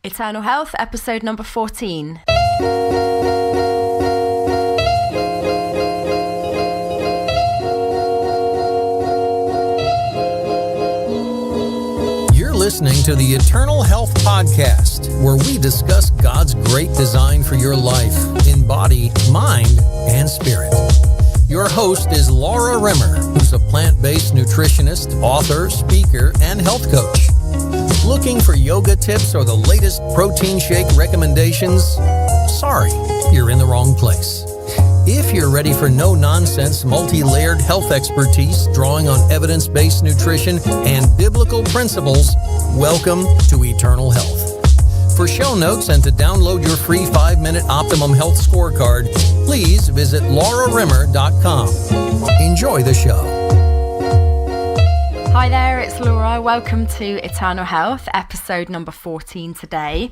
Eternal Health, episode number 14. You're listening to the Eternal Health Podcast, where we discuss God's great design for your life in body, mind, and spirit. Your host is Laura Rimmer, who's a plant-based nutritionist, author, speaker, and health coach. Looking for yoga tips or the latest protein shake recommendations? Sorry, you're in the wrong place. If you're ready for no-nonsense, multi-layered health expertise drawing on evidence-based nutrition and biblical principles, welcome to Eternal Health. For show notes and to download your free 5-minute Optimum Health Scorecard, please visit laurarimmer.com. Enjoy the show. Hi there, it's Laura. Welcome to Eternal Health, episode number 14 today.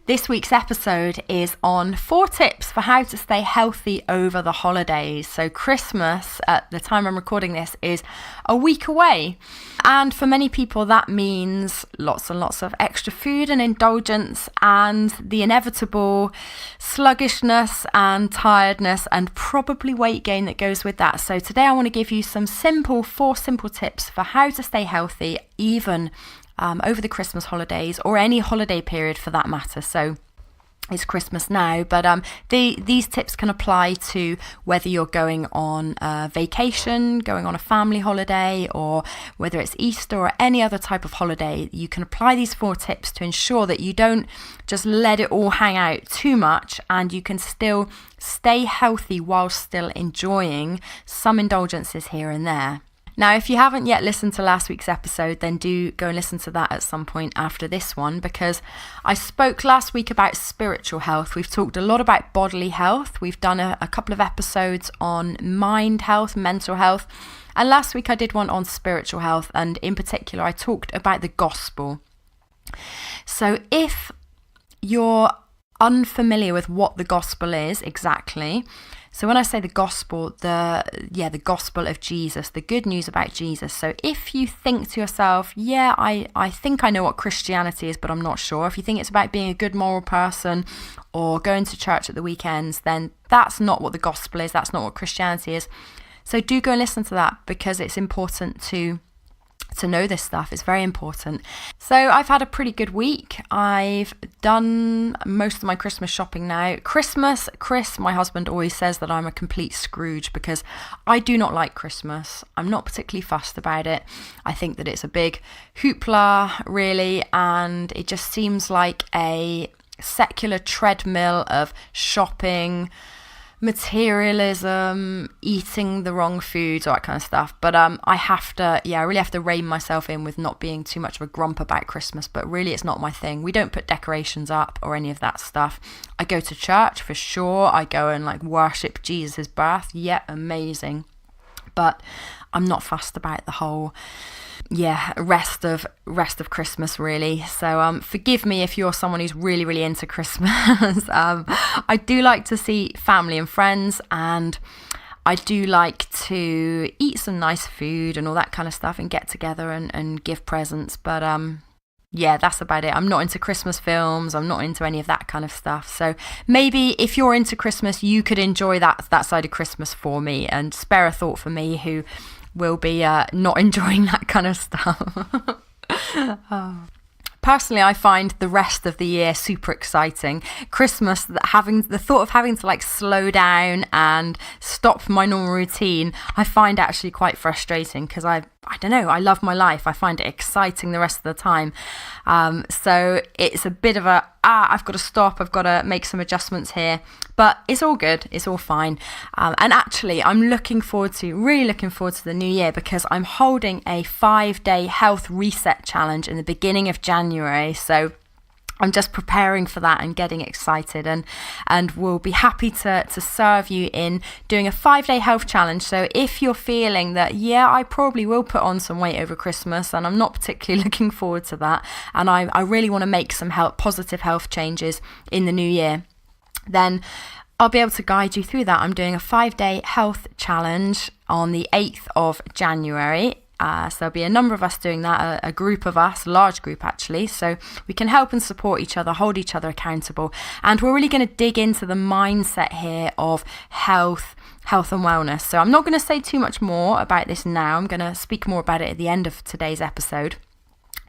This week's episode is on 4 tips for how to stay healthy over the holidays. So Christmas, at the time I'm recording this, is a week away. And for many people, that means lots and lots of extra food and indulgence and the inevitable sluggishness and tiredness and probably weight gain that goes with that. So today I want to give you 4 simple tips for how to stay healthy even over the Christmas holidays or any holiday period for that matter. So it's Christmas now, but these tips can apply to whether you're going on a vacation, going on a family holiday, or whether it's Easter or any other type of holiday. You can apply these 4 tips to ensure that you don't just let it all hang out too much and you can still stay healthy while still enjoying some indulgences here and there. Now, if you haven't yet listened to last week's episode, then do go and listen to that at some point after this one, because I spoke last week about spiritual health. We've talked a lot about bodily health. We've done a couple of episodes on mind health, mental health. And last week I did one on spiritual health. And in particular, I talked about the gospel. So if you're unfamiliar with what the gospel is exactly, so when I say the gospel, the gospel of Jesus, the good news about Jesus. So if you think to yourself, I think I know what Christianity is, but I'm not sure. If you think it's about being a good moral person or going to church at the weekends, then that's not what the gospel is. That's not what Christianity is. So do go and listen to that, because it's important to know this stuff. It's very important. So I've had a pretty good week. I've done most of my Christmas shopping now. Chris, my husband, always says that I'm a complete Scrooge because I do not like Christmas. I'm not particularly fussed about it. I think that it's a big hoopla, really, and it just seems like a secular treadmill of shopping, materialism, eating the wrong foods, all that kind of stuff. But I really have to rein myself in with not being too much of a grump about Christmas, but really it's not my thing. We don't put decorations up or any of that stuff. I go to church for sure. I go and worship Jesus' birth. Yeah, amazing. But I'm not fussed about the whole rest of Christmas, really. So forgive me if you're someone who's really, really into Christmas. I do like to see family and friends, and I do like to eat some nice food and all that kind of stuff and get together and give presents. But that's about it. I'm not into Christmas films. I'm not into any of that kind of stuff. So maybe if you're into Christmas, you could enjoy that side of Christmas for me, and spare a thought for me who will be not enjoying that kind of stuff. Personally, I find the rest of the year super exciting. Christmas, the thought of having to slow down and stop my normal routine, I find actually quite frustrating, because I don't know, I love my life. I find it exciting the rest of the time. So it's a bit of I've got to stop. I've got to make some adjustments here, but it's all good. It's all fine. And actually, I'm really looking forward to the new year, because I'm holding a 5-day health reset challenge in the beginning of January. So I'm just preparing for that and getting excited, and we'll be happy to serve you in doing a 5-day health challenge. So if you're feeling that, I probably will put on some weight over Christmas and I'm not particularly looking forward to that, and I really want to make some positive health changes in the new year, then I'll be able to guide you through that. I'm doing a 5-day health challenge on the 8th of January. So there'll be a number of us doing that, a group of us, a large group actually, so we can help and support each other, hold each other accountable. And we're really going to dig into the mindset here of health and wellness. So I'm not going to say too much more about this now. I'm going to speak more about it at the end of today's episode.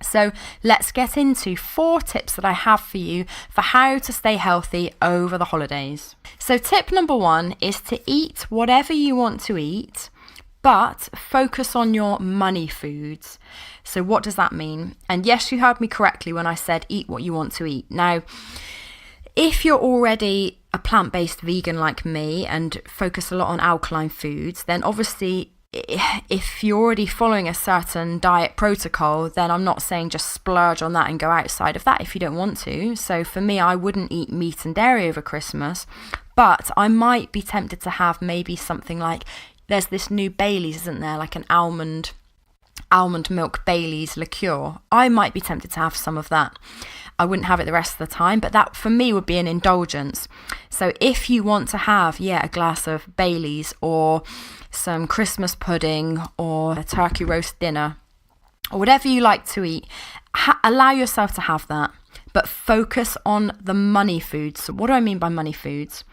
So let's get into 4 tips that I have for you for how to stay healthy over the holidays. So tip number 1 is to eat whatever you want to eat, but focus on your money foods. So what does that mean? And yes, you heard me correctly when I said eat what you want to eat. Now, if you're already a plant-based vegan like me and focus a lot on alkaline foods, then obviously if you're already following a certain diet protocol, then I'm not saying just splurge on that and go outside of that if you don't want to. So for me, I wouldn't eat meat and dairy over Christmas, but I might be tempted to have maybe something like, there's this new Baileys, isn't there? Like an almond milk Baileys liqueur. I might be tempted to have some of that. I wouldn't have it the rest of the time, but that for me would be an indulgence. So if you want to have, a glass of Baileys or some Christmas pudding or a turkey roast dinner or whatever you like to eat, allow yourself to have that, but focus on the money foods. So what do I mean by money foods?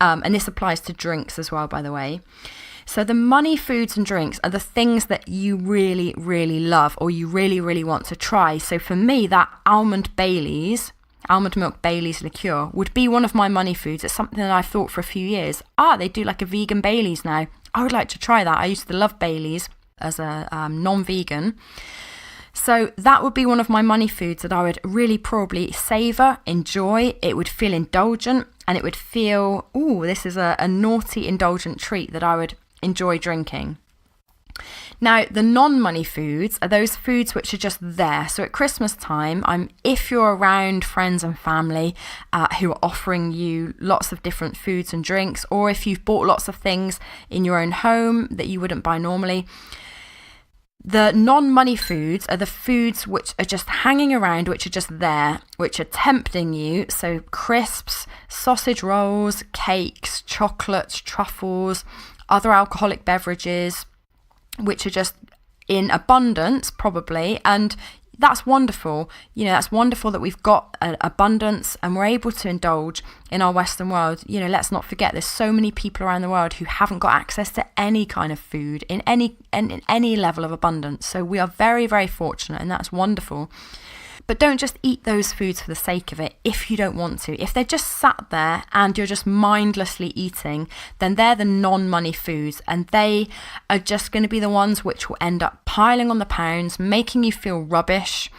And this applies to drinks as well, by the way. So the money foods and drinks are the things that you really, really love or you really, really want to try. So for me, that almond milk Baileys liqueur would be one of my money foods. It's something that I've thought for a few years. They do like a vegan Baileys now. I would like to try that. I used to love Baileys as a non-vegan. So that would be one of my money foods that I would really probably savour, enjoy. It would feel indulgent and it would feel, this is a naughty indulgent treat that I would enjoy drinking. Now, the non-money foods are those foods which are just there. So at Christmas time, if you're around friends and family who are offering you lots of different foods and drinks, or if you've bought lots of things in your own home that you wouldn't buy normally, the non-money foods are the foods which are just hanging around, which are just there, which are tempting you. So crisps, sausage rolls, cakes, chocolates, truffles, other alcoholic beverages, which are just in abundance probably, and that's wonderful. That's wonderful that we've got an abundance and we're able to indulge in our Western world. Let's not forget there's so many people around the world who haven't got access to any kind of food in any level of abundance. So we are very, very fortunate, and that's wonderful. But don't just eat those foods for the sake of it if you don't want to. If they're just sat there and you're just mindlessly eating, then they're the non-money foods, and they are just going to be the ones which will end up piling on the pounds, making you feel rubbish,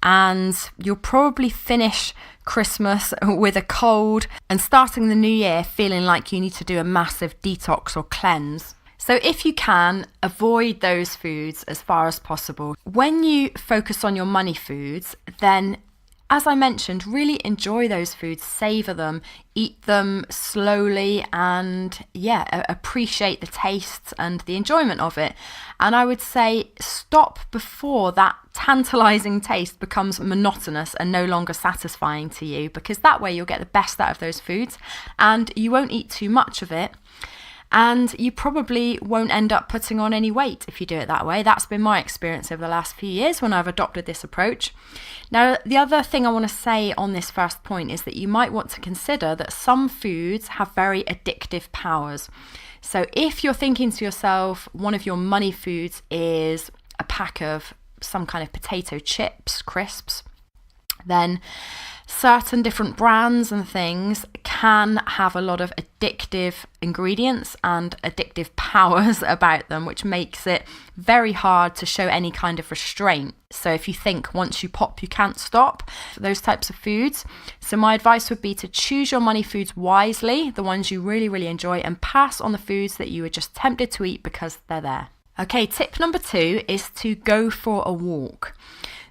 and you'll probably finish Christmas with a cold and starting the new year feeling like you need to do a massive detox or cleanse. So if you can, avoid those foods as far as possible. When you focus on your money foods, then, as I mentioned, really enjoy those foods, savour them, eat them slowly, and appreciate the taste and the enjoyment of it. And I would say stop before that tantalising taste becomes monotonous and no longer satisfying to you, because that way you'll get the best out of those foods and you won't eat too much of it. And you probably won't end up putting on any weight if you do it that way. That's been my experience over the last few years when I've adopted this approach. Now, the other thing I want to say on this first point is that you might want to consider that some foods have very addictive powers. So if you're thinking to yourself, one of your money foods is a pack of some kind of potato chips, crisps, then certain different brands and things can have a lot of addictive ingredients and addictive powers about them, which makes it very hard to show any kind of restraint. So if you think once you pop, you can't stop, those types of foods. So my advice would be to choose your money foods wisely, the ones you really, really enjoy, and pass on the foods that you were just tempted to eat because they're there. Okay, tip number 2 is to go for a walk.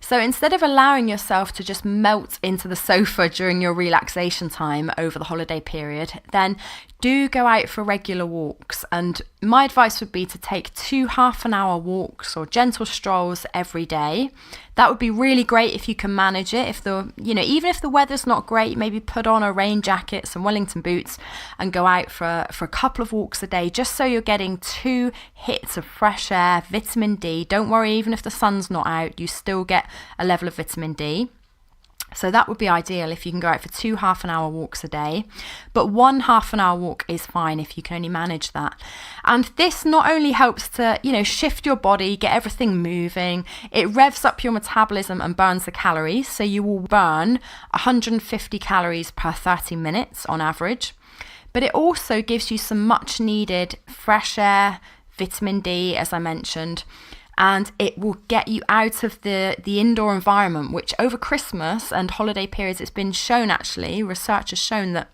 So instead of allowing yourself to just melt into the sofa during your relaxation time over the holiday period, then do go out for regular walks. And my advice would be to take 2 half-an-hour walks or gentle strolls every day. That would be really great if you can manage it. Even if the weather's not great, maybe put on a rain jacket, some Wellington boots, and go out for a couple of walks a day, just so you're getting 2 hits of fresh air, vitamin D. Don't worry, even if the sun's not out, you still get a level of vitamin D. So that would be ideal if you can go out for 2 half-an-hour walks a day, but 1 half-an-hour walk is fine if you can only manage that. And this not only helps to, shift your body, get everything moving, it revs up your metabolism and burns the calories. So you will burn 150 calories per 30 minutes on average, but it also gives you some much needed fresh air, vitamin D, as I mentioned. And it will get you out of the indoor environment, which over Christmas and holiday periods, it's been shown actually, research has shown that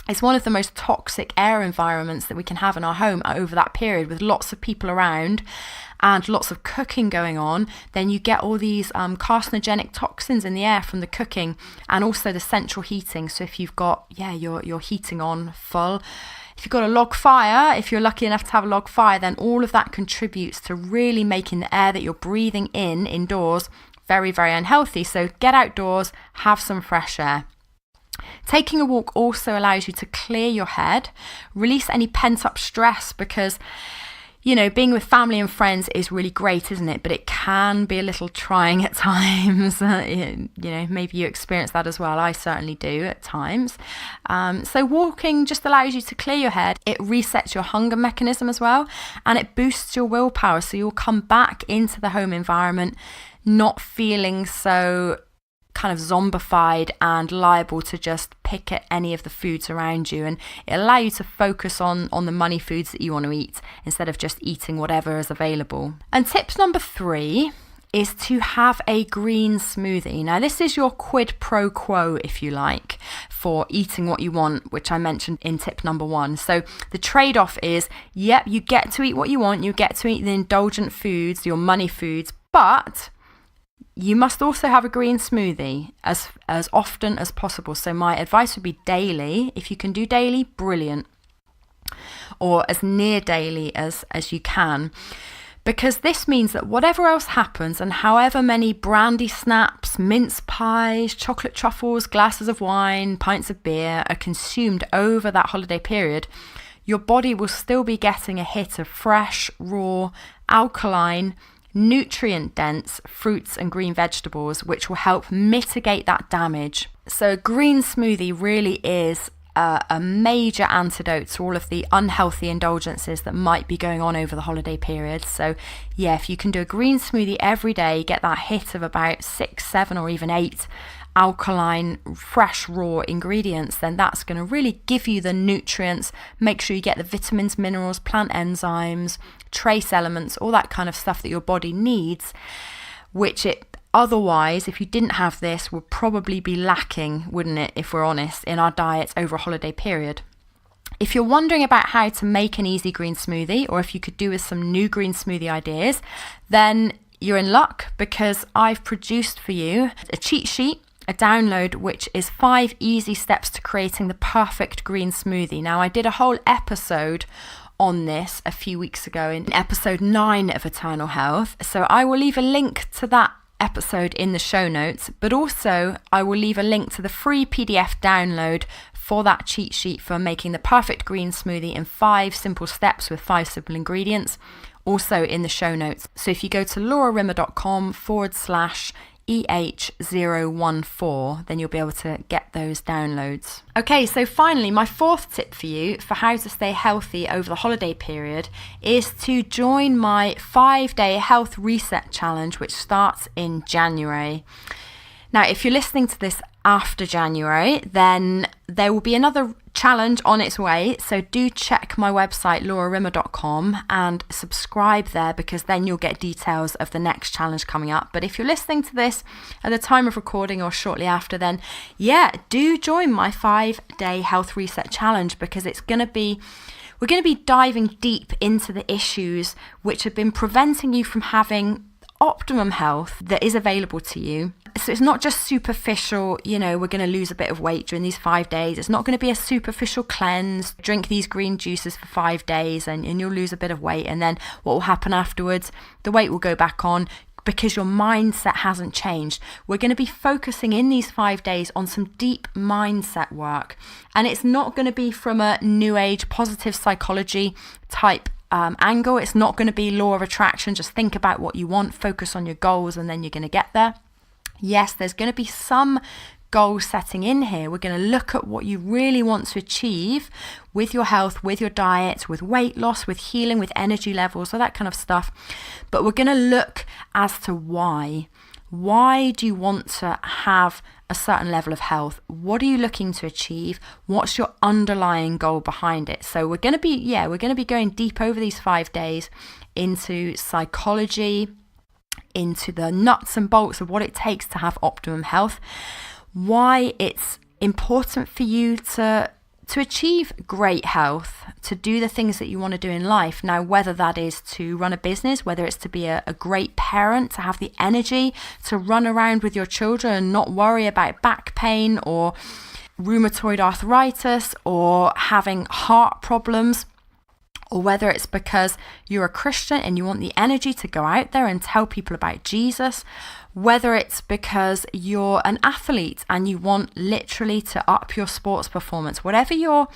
it's one of the most toxic air environments that we can have in our home over that period, with lots of people around and lots of cooking going on. Then you get all these carcinogenic toxins in the air from the cooking, and also the central heating. So if you've got, your heating on full, if you've got a log fire, if you're lucky enough to have a log fire, then all of that contributes to really making the air that you're breathing in indoors very, very unhealthy. So get outdoors, have some fresh air. Taking a walk also allows you to clear your head, release any pent-up stress, because being with family and friends is really great, isn't it? But it can be a little trying at times. Maybe you experience that as well. I certainly do at times. So walking just allows you to clear your head. It resets your hunger mechanism as well, and it boosts your willpower. So you'll come back into the home environment not feeling so kind of zombified and liable to just pick at any of the foods around you, and it allows you to focus on the money foods that you want to eat instead of just eating whatever is available. And tips number 3 is to have a green smoothie. Now this is your quid pro quo, if you like, for eating what you want, which I mentioned in tip number 1. So the trade-off is, you get to eat what you want, you get to eat the indulgent foods, your money foods, but you must also have a green smoothie as often as possible. So my advice would be daily. If you can do daily, brilliant. Or as near daily as you can. Because this means that whatever else happens, and however many brandy snaps, mince pies, chocolate truffles, glasses of wine, pints of beer are consumed over that holiday period, your body will still be getting a hit of fresh, raw, alkaline, nutrient-dense fruits and green vegetables, which will help mitigate that damage. So a green smoothie really is a major antidote to all of the unhealthy indulgences that might be going on over the holiday period. So if you can do a green smoothie every day, get that hit of about 6, 7 or even 8 alkaline, fresh, raw ingredients, then that's going to really give you the nutrients. Make sure you get the vitamins, minerals, plant enzymes, trace elements, all that kind of stuff that your body needs, which it otherwise, if you didn't have this, would probably be lacking, wouldn't it, if we're honest, in our diets over a holiday period. If you're wondering about how to make an easy green smoothie, or if you could do with some new green smoothie ideas, then you're in luck, because I've produced for you a cheat sheet, a download, which is 5 easy steps to creating the perfect green smoothie. Now, I did a whole episode on this a few weeks ago in episode 9 of Eternal Health. So I will leave a link to that episode in the show notes, but also I will leave a link to the free PDF download for that cheat sheet for making the perfect green smoothie in 5 simple steps with 5 simple ingredients, also in the show notes. So if you go to laurarimmer.com/EH014, then you'll be able to get those downloads. Okay, so finally, my 4th tip for you for how to stay healthy over the holiday period is to join my 5-day health reset challenge, which starts in January. Now, if you're listening to this after January, then there will be another challenge on its way. So do check my website, laurarimmer.com, and subscribe there, because then you'll get details of the next challenge coming up. But if you're listening to this at the time of recording or shortly after, then do join my 5-day health reset challenge, because we're going to be diving deep into the issues which have been preventing you from having optimum health that is available to you. So it's not just superficial, we're going to lose a bit of weight during these 5 days. It's not going to be a superficial cleanse. Drink these green juices for 5 days and you'll lose a bit of weight. And then what will happen afterwards? The weight will go back on because your mindset hasn't changed. We're going to be focusing in these 5 days on some deep mindset work. And it's not going to be from a new age positive psychology type angle. It's not going to be law of attraction. Just think about what you want, focus on your goals, and then you're going to get there. Yes, there's going to be some goal setting in here. We're going to look at what you really want to achieve with your health, with your diet, with weight loss, with healing, with energy levels, all that kind of stuff. But we're going to look as to why. Why do you want to have a certain level of health? What are you looking to achieve? What's your underlying goal behind it? So we're going to be going deep over these 5 days into psychology, into the nuts and bolts of what it takes to have optimum health, why it's important for you to achieve great health, to do the things that you want to do in life. Now, whether that is to run a business, whether it's to be a great parent, to have the energy to run around with your children and not worry about back pain or rheumatoid arthritis or having heart problems, or whether it's because you're a Christian and you want the energy to go out there and tell people about Jesus, whether it's because you're an athlete and you want literally to up your sports performance, whatever your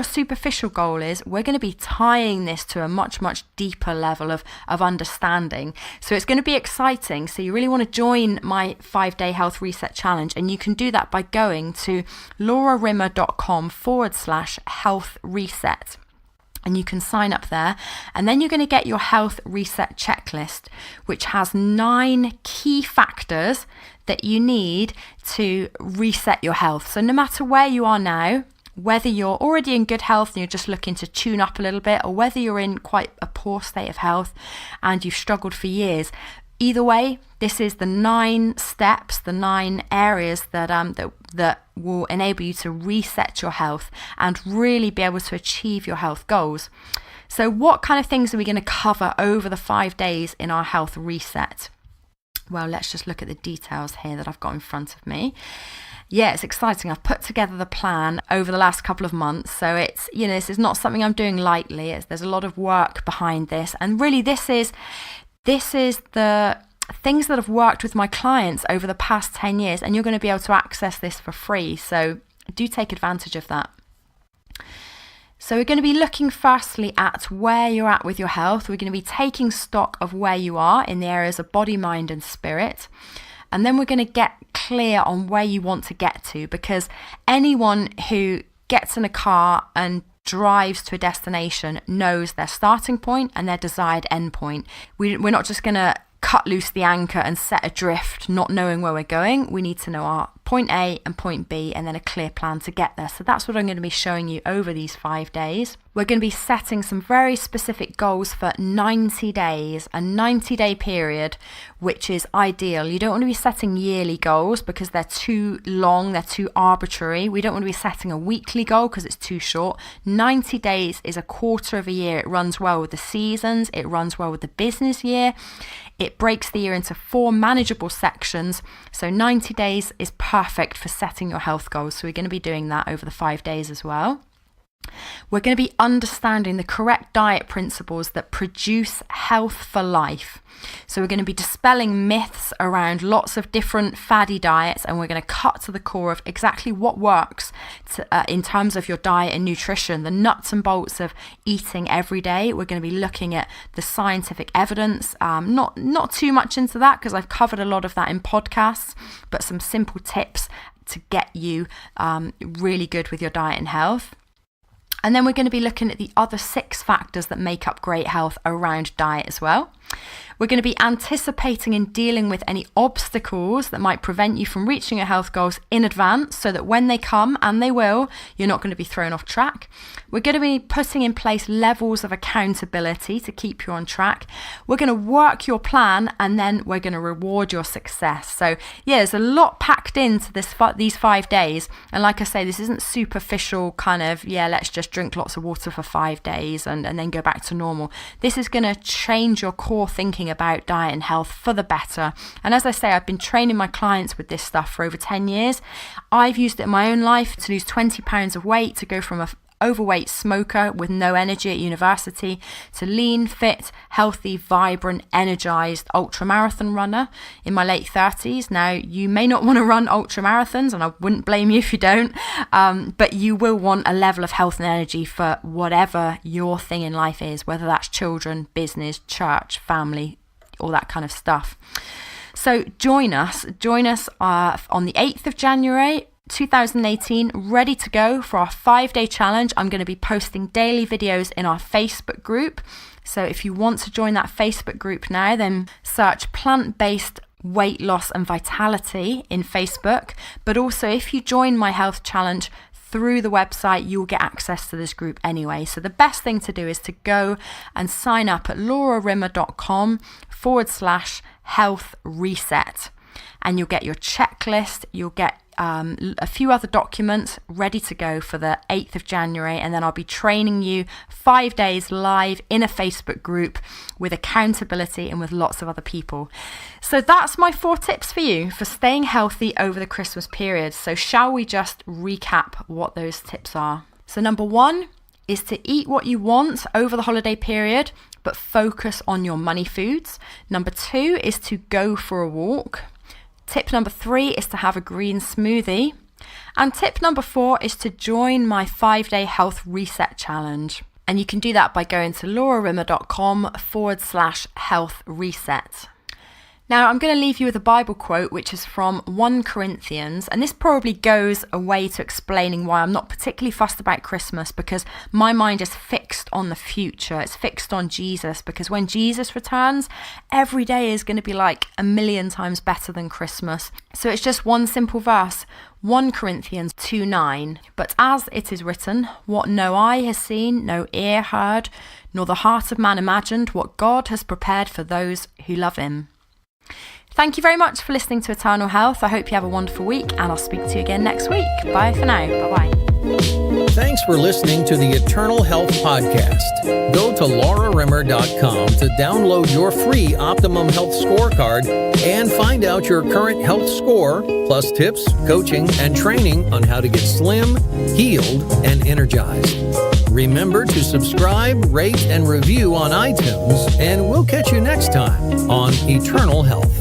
superficial goal is, we're going to be tying this to a much, much deeper level of understanding. So it's going to be exciting. So you really want to join my 5-day health reset challenge, and you can do that by going to laurarimmer.com/health reset. And you can sign up there, and then you're going to get your health reset checklist, which has 9 key factors that you need to reset your health. So no matter where you are now, whether you're already in good health and you're just looking to tune up a little bit, or whether you're in quite a poor state of health and you've struggled for years, either way, this is the 9 steps, the 9 areas that will enable you to reset your health and really be able to achieve your health goals. So what kind of things are we going to cover over the 5 days in our health reset? Well, let's just look at the details here that I've got in front of me. Yeah, it's exciting. I've put together the plan over the last couple of months. So it's, this is not something I'm doing lightly. There's a lot of work behind this. And really this is the things that have worked with my clients over the past 10 years, and you're going to be able to access this for free. So do take advantage of that. So we're going to be looking firstly at where you're at with your health. We're going to be taking stock of where you are in the areas of body, mind, and spirit. And then we're going to get clear on where you want to get to, because anyone who gets in a car and drives to a destination knows their starting point and their desired end point. We're not just going to cut loose the anchor and set adrift, not knowing where we're going. We need to know our point A and point B, and then a clear plan to get there. So that's what I'm going to be showing you over these 5 days. We're going to be setting some very specific goals for 90 days, a 90-day period, which is ideal. You don't want to be setting yearly goals because they're too long, they're too arbitrary. We don't want to be setting a weekly goal because it's too short. 90 days is a quarter of a year. It runs well with the seasons. It runs well with the business year. It breaks the year into 4 manageable sections. So 90 days is perfect for setting your health goals. So we're going to be doing that over the 5 days as well. We're going to be understanding the correct diet principles that produce health for life. So we're going to be dispelling myths around lots of different faddy diets, and we're going to cut to the core of exactly what works in terms of your diet and nutrition, the nuts and bolts of eating every day. We're going to be looking at the scientific evidence, not too much into that because I've covered a lot of that in podcasts, but some simple tips to get you really good with your diet and health. And then we're going to be looking at the other 6 factors that make up great health around diet as well. We're going to be anticipating and dealing with any obstacles that might prevent you from reaching your health goals in advance, so that when they come, and they will, you're not going to be thrown off track. We're going to be putting in place levels of accountability to keep you on track. We're going to work your plan, and then we're going to reward your success. So yeah, there's a lot packed into these 5 days. And like I say, this isn't superficial kind of, let's just drink lots of water for 5 days and then go back to normal. This is going to change your core thinking about diet and health for the better. And as I say, I've been training my clients with this stuff for over 10 years. I've used it in my own life to lose 20 pounds of weight, to go from a overweight smoker with no energy at university to lean, fit, healthy, vibrant, energized ultramarathon runner in my late 30s. Now, you may not want to run ultramarathons, and I wouldn't blame you if you don't, but you will want a level of health and energy for whatever your thing in life is, whether that's children, business, church, family, all that kind of stuff. So join us on the 8th of January 2018, ready to go for our 5-day challenge. I'm going to be posting daily videos in our Facebook group. So if you want to join that Facebook group now, then search plant-based weight loss and vitality in Facebook. But also, if you join my health challenge through the website, you'll get access to this group anyway. So the best thing to do is to go and sign up at laurarimmer.com/health reset. And you'll get your checklist, you'll get a few other documents ready to go for the 8th of January. And then I'll be training you 5 days live in a Facebook group with accountability and with lots of other people. So that's my 4 tips for you for staying healthy over the Christmas period. So shall we just recap what those tips are? So number 1 is to eat what you want over the holiday period, but focus on your money foods. Number 2 is to go for a walk. Tip number 3 is to have a green smoothie. And tip number 4 is to join my 5-day health reset challenge. And you can do that by going to laurarimmer.com/health reset. Now, I'm going to leave you with a Bible quote, which is from 1 Corinthians, and this probably goes away to explaining why I'm not particularly fussed about Christmas, because my mind is fixed on the future. It's fixed on Jesus, because when Jesus returns, every day is going to be like a million times better than Christmas. So it's just one simple verse, 1 Corinthians 2:9. But as it is written, what no eye has seen, no ear heard, nor the heart of man imagined, what God has prepared for those who love him. Thank you very much for listening to Eternal Health. I hope you have a wonderful week, and I'll speak to you again next week. Bye for now. Bye-bye. Thanks for listening to the Eternal Health Podcast. Go to laurarimmer.com to download your free Optimum Health Scorecard and find out your current health score, plus tips, coaching, and training on how to get slim, healed, and energized. Remember to subscribe, rate, and review on iTunes, and we'll catch you next time on Eternal Health.